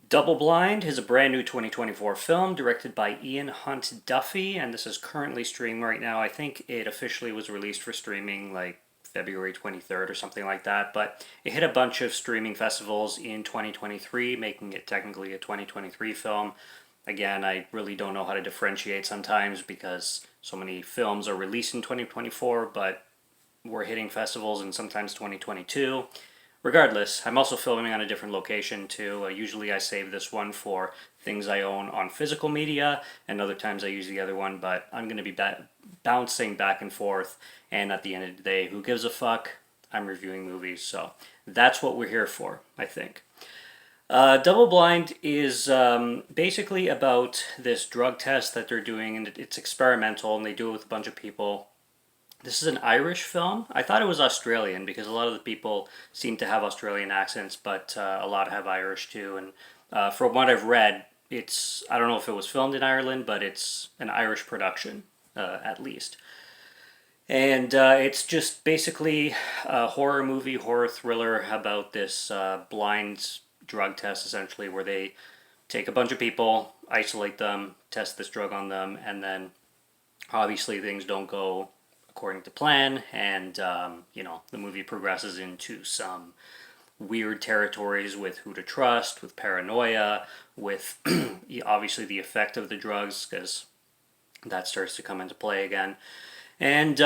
Double Blind is a brand new 2024 film directed by Ian Hunt-Duffy, and this is currently streaming right now. I think it officially was released for streaming like February 23rd or something like that, but it hit a bunch of streaming festivals in 2023, making it technically a 2023 film. Again, I really don't know how to differentiate sometimes because so many films are released in 2024, but we're hitting festivals in sometimes 2022. Regardless, I'm also filming on a different location too. Usually I save this one for things I own on physical media, and other times I use the other one, but I'm going to be bouncing back and forth, and at the end of the day, who gives a fuck? I'm reviewing movies, so that's what we're here for, I think. Double Blind is basically about this drug test that they're doing, and it's experimental, and they do it with a bunch of people. This is an Irish film. I thought it was Australian because a lot of the people seem to have Australian accents, but a lot have Irish too. And from what I've read, I don't know if it was filmed in Ireland, but it's an Irish production at least. And it's just basically a horror movie, horror thriller about this blind drug test essentially, where they take a bunch of people, isolate them, test this drug on them, and then obviously things don't go according to plan, and the movie progresses into some weird territories with who to trust, with paranoia, with obviously the effect of the drugs, because that starts to come into play again. And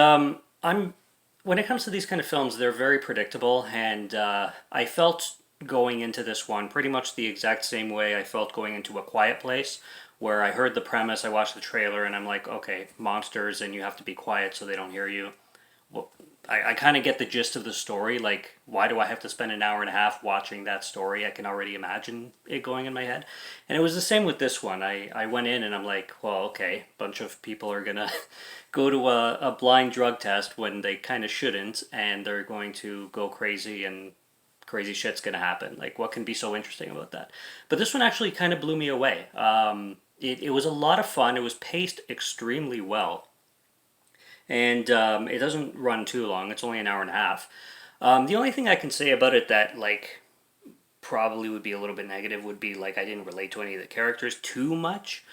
I'm when it comes to these kind of films, they're very predictable, and I felt going into this one pretty much the exact same way I felt going into A Quiet Place, where I heard the premise, I watched the trailer, and I'm like, okay, monsters, and you have to be quiet so they don't hear you. Well, I kind of get the gist of the story. Like, why do I have to spend an hour and a half watching that story? I can already imagine it going in my head. And it was the same with this one. I went in and I'm like, well, okay, a bunch of people are going to go to a blind drug test when they kind of shouldn't, and they're going to go crazy and crazy shit's going to happen. Like, what can be so interesting about that? But this one actually kind of blew me away. It was a lot of fun. It was paced extremely well, and it doesn't run too long. It's only an hour and a half. The only thing I can say about it that like probably would be a little bit negative would be like I didn't relate to any of the characters too much.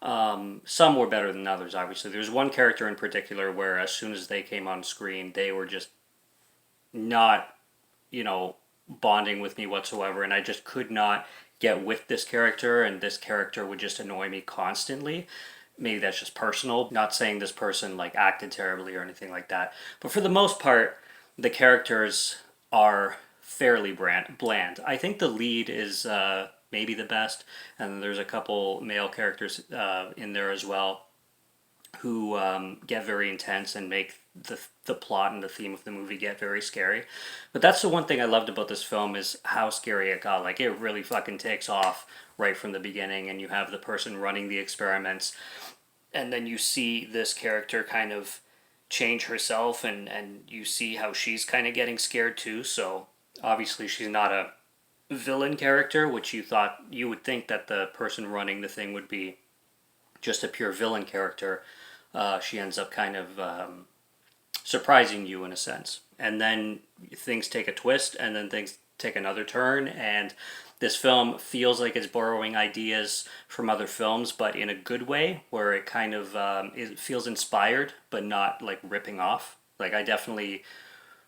Some were better than others, obviously. There's one character in particular where as soon as they came on screen, they were just not, bonding with me whatsoever, and I just could not get with this character, and this character would just annoy me constantly. Maybe that's just personal. Not saying this person like acted terribly or anything like that, but for the most part, the characters are fairly bland. I think the lead is maybe the best, and there's a couple male characters in there as well who get very intense and make the plot and the theme of the movie get very scary. But that's the one thing I loved about this film is how scary it got. Like, it really fucking takes off right from the beginning, and you have the person running the experiments, and then you see this character kind of change herself, and you see how she's kind of getting scared too. So obviously she's not a villain character, which you would think that the person running the thing would be just a pure villain character. She ends up kind of surprising you in a sense. And then things take a twist, and then things take another turn, and this film feels like it's borrowing ideas from other films, but in a good way, where it kind of it feels inspired, but not like ripping off. Like, I definitely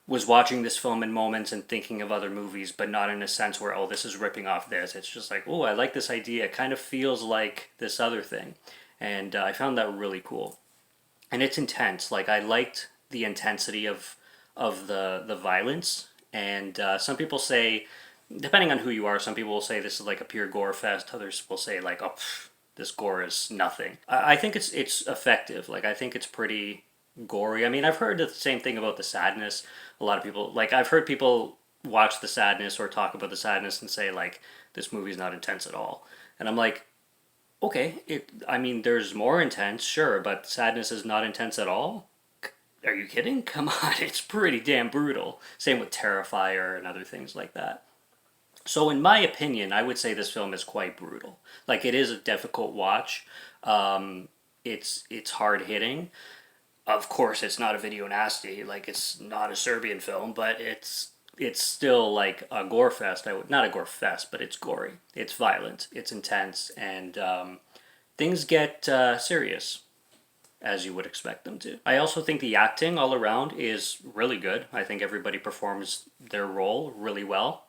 was watching this film in moments and thinking of other movies, but not in a sense where, oh, this is ripping off this. It's just like, oh, I like this idea. It kind of feels like this other thing. And I found that really cool. And it's intense. Like, I liked the intensity of the violence. And some people say, depending on who you are, some people will say this is like a pure gore fest. Others will say like, oh, this gore is nothing. I think it's effective. Like, I think it's pretty gory. I mean, I've heard the same thing about The Sadness. A lot of people, like, I've heard people watch The Sadness or talk about The Sadness and say like, this movie's not intense at all. And I'm like, okay, I mean, there's more intense, sure, but Sadness is not intense at all. Are you kidding? Come on, it's pretty damn brutal. Same with Terrifier and other things like that. So, in my opinion, I would say this film is quite brutal. Like, it is a difficult watch. It's hard hitting. Of course, it's not a video nasty. Like, it's not a Serbian film, but it's it's still like a gore fest. Not a gore fest, but it's gory. It's violent. It's intense, and things get serious as you would expect them to. I also think the acting all around is really good. I think everybody performs their role really well,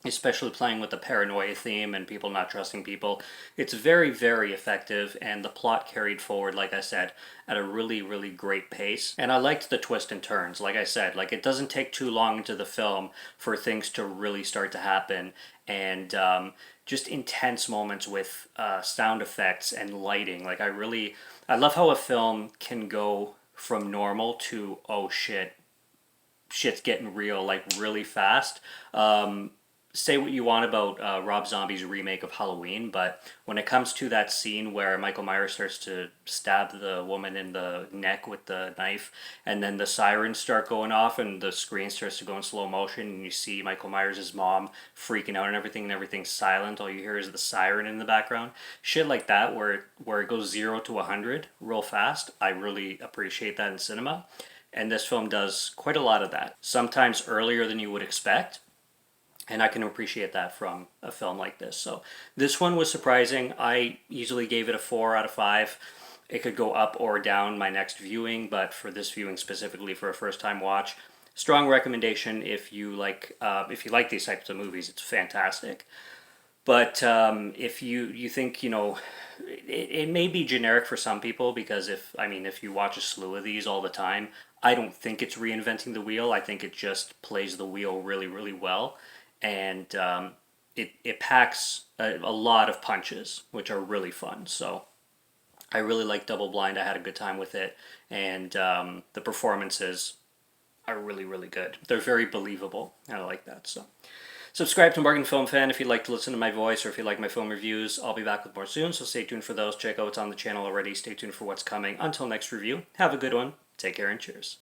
especially playing with the paranoia theme and people not trusting people. It's very, very effective, and the plot carried forward, like I said, at a really, really great pace. And I liked the twist and turns. Like I said, like it doesn't take too long into the film for things to really start to happen, and just intense moments with sound effects and lighting. I love how a film can go from normal to oh shit, shit's getting real like really fast. Say what you want about Rob Zombie's remake of Halloween, but when it comes to that scene where Michael Myers starts to stab the woman in the neck with the knife, and then the sirens start going off, and the screen starts to go in slow motion, and you see Michael Myers' mom freaking out and everything's silent. All you hear is the siren in the background. Shit like that, where it goes 0 to 100 real fast. I really appreciate that in cinema, and this film does quite a lot of that. Sometimes earlier than you would expect, and I can appreciate that from a film like this. So this one was surprising. I easily gave it a 4 out of 5. It could go up or down my next viewing, but for this viewing specifically for a first time watch, strong recommendation if you like these types of movies. It's fantastic. But if you think it may be generic for some people, because if you watch a slew of these all the time, I don't think it's reinventing the wheel. I think it just plays the wheel really, really well, and it packs a lot of punches, which are really fun. So I really like Double Blind. I had a good time with it, and the performances are really, really good. They're very believable, and I like that. So subscribe to Morgan Film Fan if you'd like to listen to my voice, or if you like my film reviews. I'll be back with more soon, so stay tuned for those. Check out what's on the channel already. Stay tuned for what's coming. Until next review, have a good one. Take care and cheers.